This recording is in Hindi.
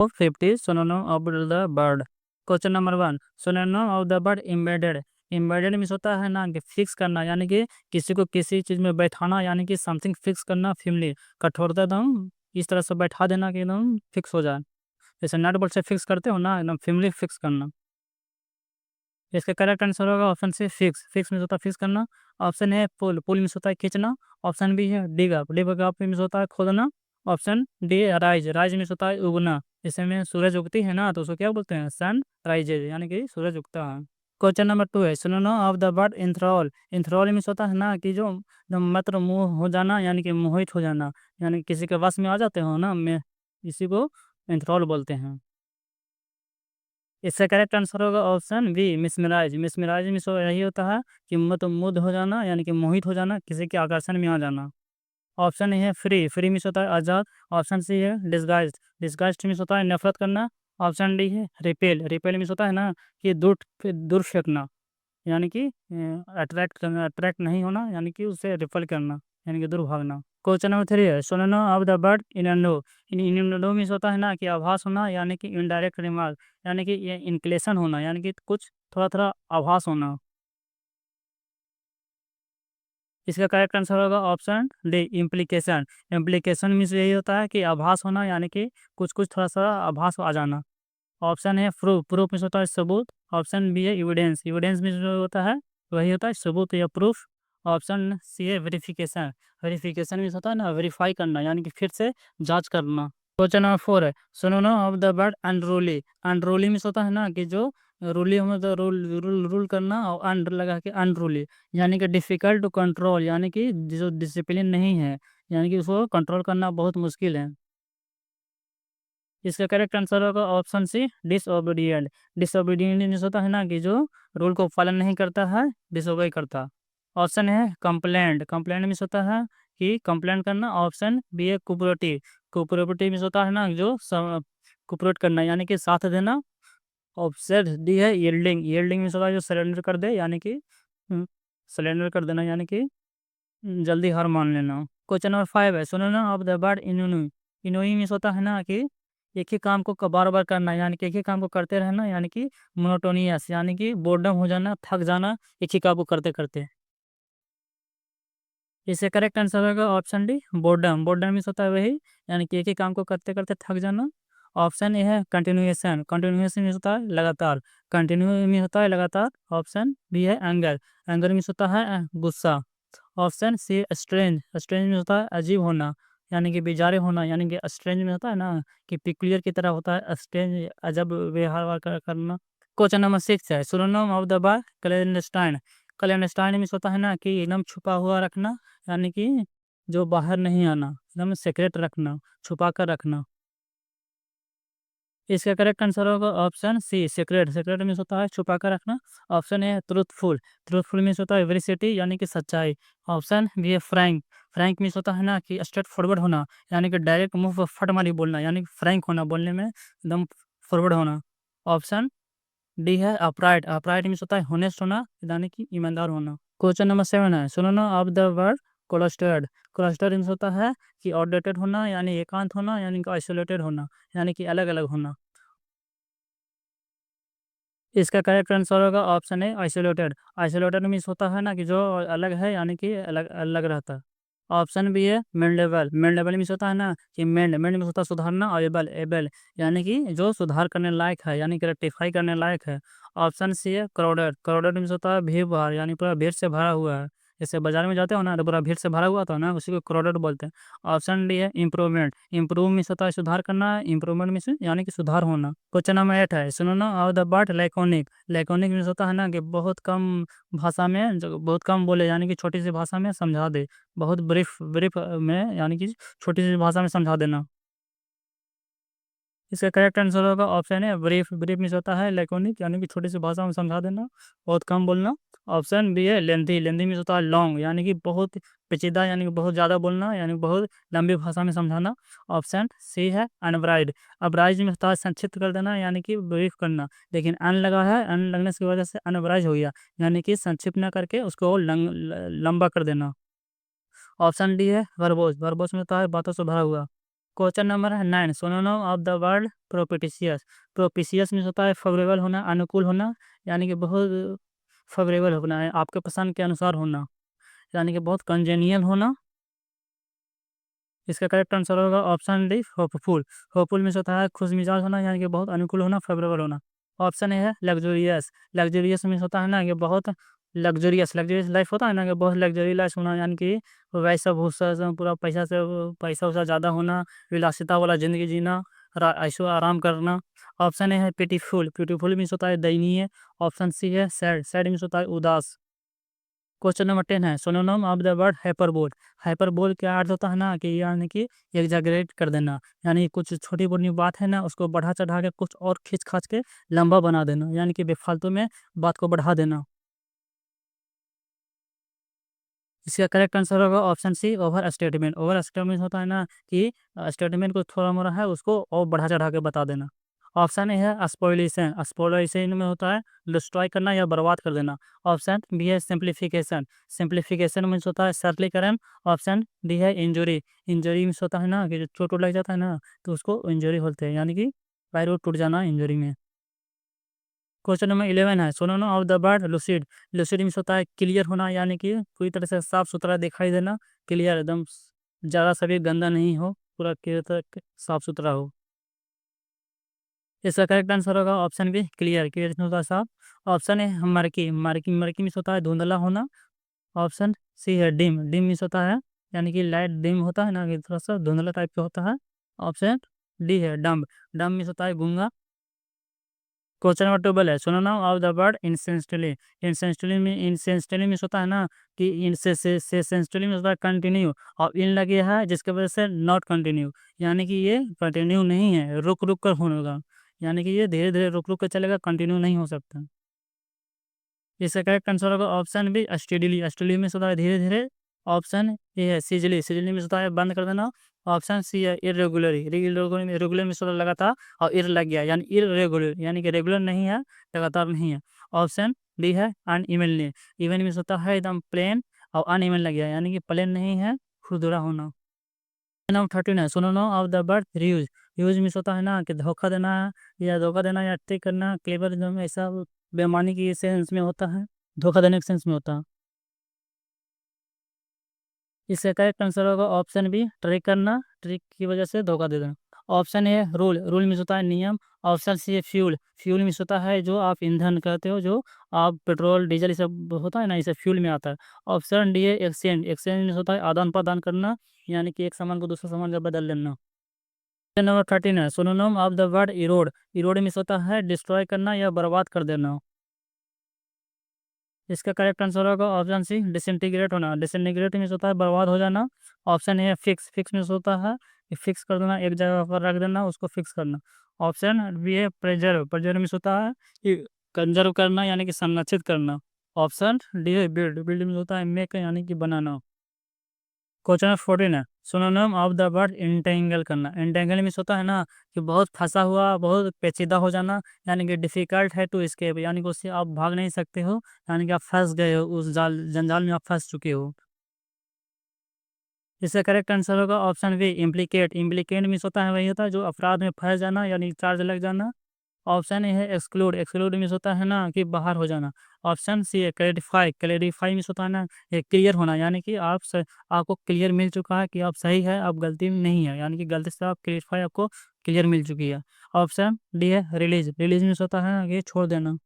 50 synonym of the bird. Question number 1, synonym of the bird embedded. Embedded means होता है ना कि फिक्स करना, यानी कि किसी को किसी चीज़ में बैठाना, यानी कि समथिंग फिक्स करना, फैमिली कठोरता एकदम इस तरह से बैठा देना कि एकदम फिक्स हो जाए। जैसे नट बोल्ट से फिक्स करते हो ना, एकदम फैमिली फिक्स करना। इसका करेक्ट आंसर होगा option C fix. Fix means होता है फिक्स करना। Option A pull. Pull means होता है खींचना। ऑप्शन बी है dig up. Dig up means होता है खोदना। Option D rise. Rise means होता है उगना। जैसे में सूरज उगती है ना, तो उसको क्या बोलते हैं? सन राइजेज, यानी कि सूरज उगता है। क्वेश्चन नंबर 2 है, synonym of the word enthral. Enthral means होता है ना कि जो मतलब मोह हो जाना, यानी कि मोहित हो जाना, यानी किसी के वश में आ जाते हो ना, मैं इसी को इंथ्रॉल बोलते हैं। इसका करेक्ट आंसर होगा option B mesmerize. Mesmerize means यही होता है कि मुग्ध हो जाना, यानी कि मोहित हो जाना, किसी के आकर्षण में आ जाना। ऑप्शन ए है फ्री। फ्री मीन्स होता है आज़ाद। ऑप्शन सी है डिस्गाइज्ड। डिस्गाइज्ड मीन्स होता है नफरत करना। ऑप्शन डी है रिपेल। रिपेल मीन्स होता है ना कि दूर दूर फेंकना, यानी कि अट्रैक्ट करना, अट्रैक्ट नहीं होना, यानी कि उसे रिपल करना, यानी कि दूर भागना। क्वेश्चन नंबर 3 है, सोनोनो ऑफ द बर्ड इननो। इननो मीन्स होता है ना कि आभास होना, यानी कि इनडायरेक्ट रिमार्क, यानी कि ये इनक्लेशन होना, यानी कि कुछ थोड़ा थोड़ा आभास होना। इसका करेक्ट आंसर होगा option D implication. Implication means यही होता है कि आभास होना, यानी कि कुछ कुछ थोड़ा सा आभास आ जाना। ऑप्शन है प्रूफ। प्रूफ मीन्स होता है सबूत। ऑप्शन बी है एविडेंस। एविडेंस मीन्स जो होता है वही होता है सबूत या प्रूफ। ऑप्शन सी है वेरिफिकेशन। वेरिफिकेशन मीन्स होता है ना वेरीफाई करना, यानी कि फिर से जांच करना। क्वेश्चन नंबर 4 है, synonym of the word unruly. Unruly means होता है ना कि जो रूली हो मतलब रूल रूल रूल करना, और अन लगा के अनरूली, यानी कि डिफिकल्ट टू कंट्रोल, यानी कि जो डिसिप्लिन नहीं है, यानी कि उसको कंट्रोल करना बहुत मुश्किल है। इसका करेक्ट आंसर होगा ऑप्शन सी डिसओबीडिएंट। डिसओबीडिएंट मीन्स होता है ना कि जो रूल को पालन नहीं करता है, डिसोबे करता। ऑप्शन है कंप्लेंट। कंप्लेंट मीन्स होता है कि कंप्लेंट करना। ऑप्शन बी है कोऑपरेटिव। कोऑपरेटिव मीन्स होता है ना जो कोऑपरेट करना, यानी कि साथ देना। ऑप्शन डी है यील्डिंग। यील्डिंग मीन्स होता है जो सरेंडर कर दे, यानी कि सरेंडर कर देना, यानी कि जल्दी हार मान लेना। क्वेश्चन नंबर 5 है, सुनो ना ऑफ द वर्ड इनोनी। इनोई मीन्स होता है ना कि एक ही काम को बार बार करना, यानी कि एक ही काम को करते रहना, यानी कि मोनोटोनियस, यानी कि बोर्डम हो जाना, थक जाना एक ही काम को करते करते। इससे करेक्ट आंसर होगा option D boredom. Boredom means होता है वही, यानी कि एक ही काम को करते करते थक जाना। ऑप्शन ए है कंटिन्यूएशन। कंटिन्यूएशन मीन्स होता है लगातार। कंटिन्यू मीन्स होता है लगातार। ऑप्शन बी है एंगर। एंगर मीन्स होता है गुस्सा। Option C strange. स्ट्रेंज में होता है अजीब होना, यानी कि बेजारे होना, यानी कि स्ट्रेंज में होता है ना कि पिक्युलियर की तरह होता है, स्ट्रेंज अजब व्यवहार करना। क्वेश्चन नंबर 6 है, सुनोनम ऑफ द बार क्लैंडस्टाइन। क्लैंडस्टाइन मीन्स होता है ना कि एकदम छुपा हुआ रखना, यानी कि जो बाहर नहीं आना, एकदम सीक्रेट रखना, छुपा कर रखना। इसका करेक्ट आंसर होगा option C secret. Secret means होता है छुपा कर रखना। Option A truthful. Truthful means होता है वेरिसिटी, यानी कि सच्चाई। ऑप्शन बी है फ्रैंक। फ्रैंक मीन्स होता है ना कि स्ट्रेट फॉरवर्ड होना, यानी कि डायरेक्ट मुंह पर फट मारी बोलना, यानी कि फ्रैंक होना, बोलने में एकदम फॉरवर्ड होना। ऑप्शन डी है अपराइट। अपराइट मीन्स होता है होनेस्ट होना, यानी कि ईमानदार होना। क्वेश्चन नंबर 7 है, सुनो ना of the word clustered. Clustered means होता है कि आउटडेटेड होना, यानी एकांत होना, यानी कि आइसोलेटेड होना, यानी कि अलग अलग होना। इसका करेक्ट आंसर होगा ऑप्शन है आइसोलेटेड। आइसोलेटेड मीन्स होता है ना कि जो अलग है, यानी कि अलग अलग रहता है। ऑप्शन बी है मेंडेबल। मेंडेबल मीन्स होता है ना कि मेंड मीन्स होता है सुधारना, और एबल एबल, यानी कि जो सुधार करने लायक है, यानी कि रेक्टिफाई करने लायक है। ऑप्शन सी है क्राउडेड। क्राउडेड मीन्स होता है भीड़ भाड़, यानी पूरा भीड़ से भरा हुआ है। जैसे बाजार में जाते हो ना तो पूरा भीड़ से भरा हुआ था ना, उसी को क्राउडेड बोलते हैं। ऑप्शन डी है इम्प्रूवमेंट। इम्प्रूव मीन्स होता है सुधार करना, इम्प्रूवमेंट मीन्स यानी कि सुधार होना। क्वेश्चन नंबर 8 है, सुनो ना of the word laconic. Laconic means होता है ना कि बहुत कम भाषा में, जो बहुत कम बोले, यानी कि छोटी सी भाषा में समझा दे। बहुत ब्रीफ ब्रीफ में, यानी कि छोटी सी भाषा में समझा देना। इसका करेक्ट आंसर होगा ऑप्शन है ब्रीफ। ब्रीफ मीन्स होता है लैकोनिक, यानी कि छोटी सी भाषा में समझा देना, बहुत कम बोलना। ऑप्शन बी है लेंथी। लेंथी मीन्स होता है लॉन्ग, यानी कि बहुत पेचीदा, यानी कि बहुत ज़्यादा बोलना, यानी कि बहुत लंबी भाषा में समझाना। ऑप्शन सी है अनब्राइड। अब्राइज में होता है संक्षिप्त कर देना, यानी कि ब्रीफ करना, लेकिन अन लगा है, अन लगने की वजह से अनब्राइज हो गया, यानी कि संक्षिप्त न करके उसको लंबा कर देना। ऑप्शन डी है वर्बोज। वर्बोज में होता है बातों से भरा हुआ। Question number 9, synonym of the word propitious. Propitious means होता है फेवरेबल होना, अनुकूल होना, यानी कि बहुत फेवरेबल होना है, आपके पसंद के अनुसार होना, यानी कि बहुत कंजेनियल होना। इसका करेक्ट आंसर होगा option D, hopeful. Hopeful means होता है खुशमिजाज होना, यानी कि बहुत अनुकूल होना, फेवरेबल होना। ऑप्शन ए है लग्जूरियस। लग्जूरियस मीन्स होता है ना कि बहुत लग्जूरियस, लग्जूरियस लाइफ होता है ना कि बहुत लग्जरी लाइफ होना, यानी कि वैसा भूसा से पूरा पैसा से पैसा वैसा ज़्यादा होना, विलासिता वाला ज़िंदगी जीना, ऐशो आराम करना। ऑप्शन ए है पिटीफुल। पिटीफुल मीन्स होता है दयनीय। ऑप्शन सी है सैड। सैड मीन्स होता है उदास। क्वेश्चन नंबर 10 है, synonym of the word hyperbole. Hyperbole क्या अर्थ होता है ना कि यानी कि एग्जैगरेट कर देना, यानी कुछ छोटी मोटी बात है ना उसको बढ़ा चढ़ा के कुछ और खींच खाच के लंबा बना देना, यानी कि बेफालतू में बात को बढ़ा देना। इसका करेक्ट आंसर होगा option C, overstatement. Overstatement होता है ना कि स्टेटमेंट को थोड़ा मोड़ा है उसको और बढ़ा चढ़ा के बता देना। ऑप्शन ए है स्पॉइलेशन। स्पॉइलेशन में होता है डिस्ट्रॉय करना या बर्बाद कर देना। ऑप्शन बी है सिंप्लीफिकेशन। सिंप्लीफिकेशन मीन्स होता है सरलीकरण। ऑप्शन डी है इंजरी। इंजरी मीन्स होता है ना कि जो चोट वोट लग जाता है ना तो उसको इंजरी बोलते हैं, यानी कि पैर वोर टूट जाना इंजरी में। क्वेश्चन नंबर 11 है, synonym of the word lucid. Lucid means होता है क्लियर होना, यानी कि पूरी तरह से साफ सुथरा दिखाई देना, क्लियर एकदम, ज़्यादा सा भी गंदा नहीं हो, पूरा क्लियर तरह साफ सुथरा हो। इसका करेक्ट आंसर होगा ऑप्शन बी, क्लियर। क्लियर होता है साफ। ऑप्शन है मर्की। मर्की मर्की मीन्स होता है धुंधला होना। ऑप्शन सी है डिम। डिम मीन्स होता है यानी कि लाइट डिम होता है ना कि थोड़ा सा धुंधला टाइप का होता है। ऑप्शन डी है डम्ब। डम्ब मीन्स होता है गूंगा। क्वेश्चन नंबर 12 है, synonym of the word intentionally. Intentionally means होता है ना कि इंसेंशनली मीन्स होता है कंटिन्यू, और इन लगे है जिसके वजह से नॉट कंटिन्यू, यानी कि ये कंटिन्यू नहीं है, रुक रुक कर होगा, यानी कि ये धीरे धीरे रुक रुक कर चलेगा, कंटिन्यू नहीं हो सकता। इसका करेक्ट आंसर होगा option B, steadily. Steadily means होता है धीरे धीरे। ऑप्शन ए है सीजली। सीजली मीन्स होता है बंद कर देना। ऑप्शन सी है इरेगुलरी। रेगुलर रेगुलर मीन्स होता है लगातार, और इर लग गया यानी इरेगुलर, यानी कि रेगुलर नहीं है, लगातार नहीं है। ऑप्शन डी है अनइवनली। इवन मीन्स होता है एकदम प्लेन, और अनइवन लग गया यानी कि प्लेन नहीं है, खुरदुरा होना। नंबर 13 है, synonym of the word reuse. Reuse means होता है ना कि धोखा देना, या धोखा देना या ट्रिक करना, क्लेवर एकदम ऐसा बेईमानी की सेंस में होता है, धोखा देने के सेंस में होता है। इसका करेक्ट आंसर होगा ऑप्शन बी, ट्रिक करना, ट्रिक की वजह से धोखा दे देना। Option a rule. Rule means होता है नियम। ऑप्शन सी है फ्यूल। फ्यूल मीन्स होता है जो आप ईंधन कहते हो, जो आप पेट्रोल डीजल ये सब होता है ना, इसे फ्यूल में आता है। ऑप्शन डी है एक्सचेंज। एक्सचेंज मीन्स होता है आदान प्रदान करना, यानी कि एक सामान को दूसरे सामान का बदल लेना। नंबर 13 है, synonym of the word Erode. Erode means होता है डिस्ट्रॉय करना या बर्बाद कर देना। इसका करेक्ट आंसर होगा ऑप्शन सी, डिसइंटीग्रेट होना। डिसइंटीग्रेट मीन्स होता है बर्बाद हो जाना। Option a fix. Fix means होता है कि फिक्स कर देना, एक जगह पर रख देना, उसको फिक्स करना। ऑप्शन बी है प्रेजर्व। प्रेजर्व मीन्स होता है कि कंजर्व करना, यानी कि संरक्षित करना। ऑप्शन डी है बिल्ड। बिल्ड मीन्स होता है मेक, यानी कि बनाना। क्वेश्चन नंबर 14 है, synonym of the word entangle करना। इंटेंगल मीन्स होता है ना कि बहुत फंसा हुआ, बहुत पेचीदा हो जाना, यानी कि डिफिकल्ट है टू एस्केप, यानी कि उससे आप भाग नहीं सकते हो, यानी कि आप फंस गए हो, उस जाल जंजाल में आप फंस चुके हो। इसका करेक्ट आंसर होगा option B, implicate. Implicate means होता है वही होता है जो अपराध में फंस जाना, यानी चार्ज लग जाना। ऑप्शन ए है एक्सक्लूड। एक्सक्लूड मीन्स होता है ना कि बाहर हो जाना। ऑप्शन सी है क्लेरिफाई। क्लेरिफाई मीन्स होता है ना ये क्लियर होना, यानी कि आपको क्लियर मिल चुका है कि आप सही है, आप गलती में नहीं है, यानी कि गलती से आप क्लेरिफाई, आपको क्लियर मिल चुकी है। ऑप्शन डी है रिलीज। रिलीज मीन्स होता है ना कि छोड़ देना।